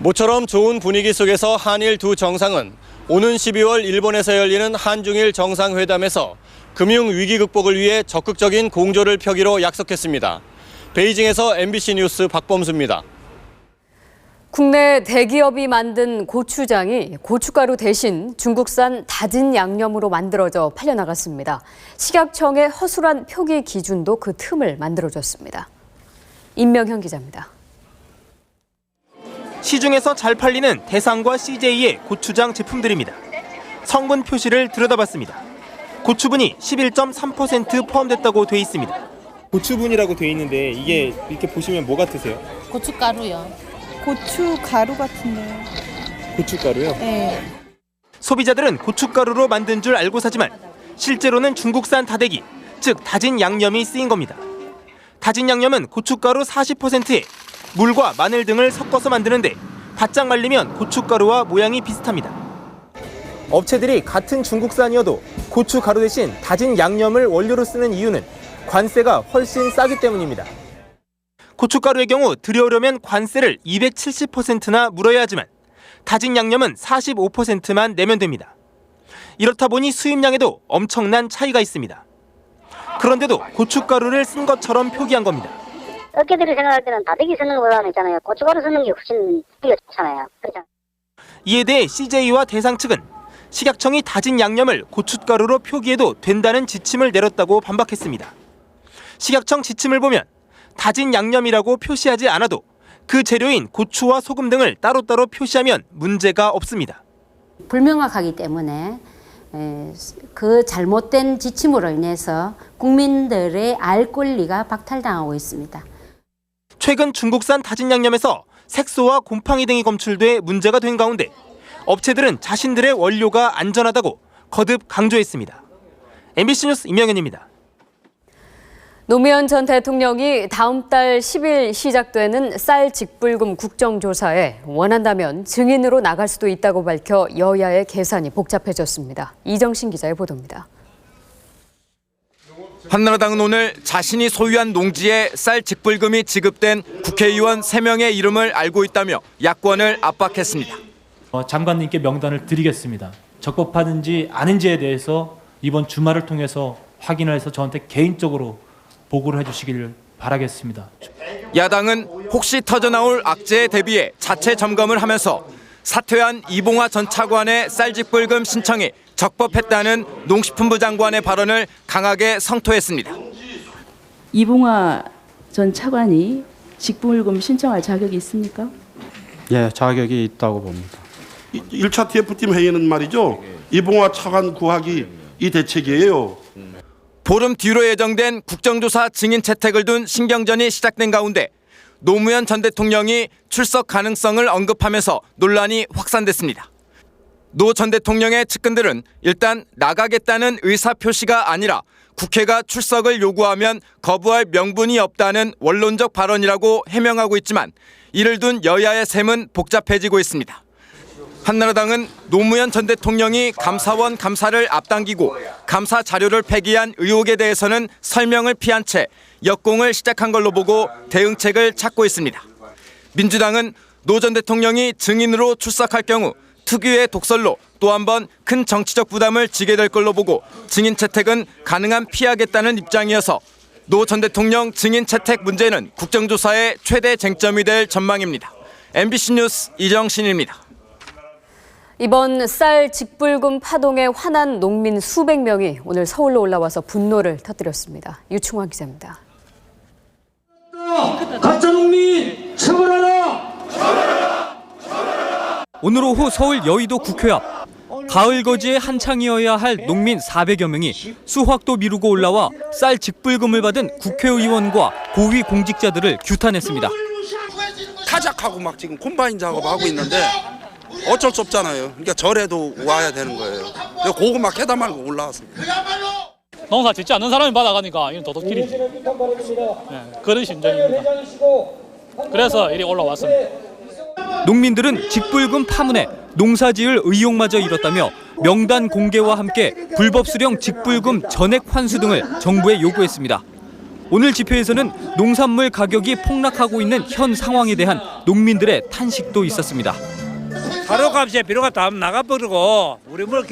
모처럼 좋은 분위기 속에서 한일 두 정상은 오는 12월 일본에서 열리는 한중일 정상회담에서 금융위기 극복을 위해 적극적인 공조를 펴기로 약속했습니다. 베이징에서 MBC 뉴스 박범수입니다. 국내 대기업이 만든 고추장이 고춧가루 대신 중국산 다진 양념으로 만들어져 팔려나갔습니다. 식약청의 허술한 표기 기준도 그 틈을 만들어줬습니다. 임명현 기자입니다. 시중에서 잘 팔리는 대상과 CJ의 고추장 제품들입니다. 성분 표시를 들여다봤습니다. 고추분이 11.3% 포함됐다고 돼 있습니다. 고추분이라고 돼 있는데 이게 이렇게 보시면 뭐 같으세요? 고춧가루요. 고춧가루 같은데요. 고춧가루요? 네. 소비자들은 고춧가루로 만든 줄 알고 사지만 실제로는 중국산 다대기, 즉 다진 양념이 쓰인 겁니다. 다진 양념은 고춧가루 40%에 물과 마늘 등을 섞어서 만드는데 바짝 말리면 고춧가루와 모양이 비슷합니다. 업체들이 같은 중국산이어도 고춧가루 대신 다진 양념을 원료로 쓰는 이유는 관세가 훨씬 싸기 때문입니다. 고춧가루의 경우 들여오려면 관세를 270%나 물어야 하지만 다진 양념은 45%만 내면 됩니다. 이렇다 보니 수입량에도 엄청난 차이가 있습니다. 그런데도 고춧가루를 쓴 것처럼 표기한 겁니다. 업계들이 생각할 때는 다대기 쓰는 거보다는 있잖아요. 고춧가루 쓰는 게 훨씬 좋잖아요. 그렇죠? 이에 대해 CJ와 대상 측은 식약청이 다진 양념을 고춧가루로 표기해도 된다는 지침을 내렸다고 반박했습니다. 식약청 지침을 보면 다진 양념이라고 표시하지 않아도 그 재료인 고추와 소금 등을 따로따로 표시하면 문제가 없습니다. 불명확하기 때문에 그 잘못된 지침으로 인해서 국민들의 알 권리가 박탈당하고 있습니다. 최근 중국산 다진 양념에서 색소와 곰팡이 등이 검출돼 문제가 된 가운데 업체들은 자신들의 원료가 안전하다고 거듭 강조했습니다. MBC 뉴스 임영현입니다. 노무현 전 대통령이 다음 달 10일 시작되는 쌀 직불금 국정조사에 원한다면 증인으로 나갈 수도 있다고 밝혀 여야의 계산이 복잡해졌습니다. 이정신 기자의 보도입니다. 한나라당은 오늘 자신이 소유한 농지에 쌀 직불금이 지급된 국회의원 3명의 이름을 알고 있다며 야권을 압박했습니다. 장관님께 명단을 드리겠습니다. 적법하든지 아닌지에 대해서 이번 주말을 통해서 확인을 해서 저한테 개인적으로 보고를 해주시길 바라겠습니다. 야당은 혹시 터져나올 악재에 대비해 자체 점검을 하면서 사퇴한 이봉화 전 차관의 쌀직불금 신청이 적법했다는 농식품부 장관의 발언을 강하게 성토했습니다. 이봉화 전 차관이 직불금 신청할 자격이 있습니까? 예, 자격이 있다고 봅니다. 1차 TF팀 회의는 말이죠. 이봉화 차관 구하기 이 대책이에요. 보름 뒤로 예정된 국정조사 증인 채택을 둔 신경전이 시작된 가운데 노무현 전 대통령이 출석 가능성을 언급하면서 논란이 확산됐습니다. 노 전 대통령의 측근들은 일단 나가겠다는 의사표시가 아니라 국회가 출석을 요구하면 거부할 명분이 없다는 원론적 발언이라고 해명하고 있지만 이를 둔 여야의 셈은 복잡해지고 있습니다. 한나라당은 노무현 전 대통령이 감사원 감사를 앞당기고 감사 자료를 폐기한 의혹에 대해서는 설명을 피한 채 역공을 시작한 걸로 보고 대응책을 찾고 있습니다. 민주당은 노 전 대통령이 증인으로 출석할 경우 특유의 독설로 또 한 번 큰 정치적 부담을 지게 될 걸로 보고 증인 채택은 가능한 피하겠다는 입장이어서 노 전 대통령 증인 채택 문제는 국정조사의 최대 쟁점이 될 전망입니다. MBC 뉴스 이정신입니다. 이번 쌀 직불금 파동에 화난 농민 수백 명이 오늘 서울로 올라와서 분노를 터뜨렸습니다. 유충환 기자입니다. 가짜 농민 처벌하라! 오늘 오후 서울 여의도 국회 앞 가을 거지에 한창이어야 할 농민 400여 명이 수확도 미루고 올라와 쌀 직불금을 받은 국회의원과 고위 공직자들을 규탄했습니다. 타작하고 막 지금 콤바인 작업하고 있는데 어쩔 수 없잖아요. 그러니까 절에도 와야 되는 거예요. 고구마 캐다 말고 올라왔습니다. 농사 짓지 않는 사람이 받아가니까 이건 도둑질이지. 네, 그런 심정입니다. 그래서 이리 올라왔습니다. 농민들은 직불금 파문에 농사지을 의욕마저 잃었다며 명단 공개와 함께 불법 수령 직불금 전액 환수 등을 정부에 요구했습니다. 오늘 집회에서는 농산물 가격이 폭락하고 있는 현 상황에 대한 농민들의 탄식도 있었습니다. 가루값에 비료가 다 나가버리고 우리 물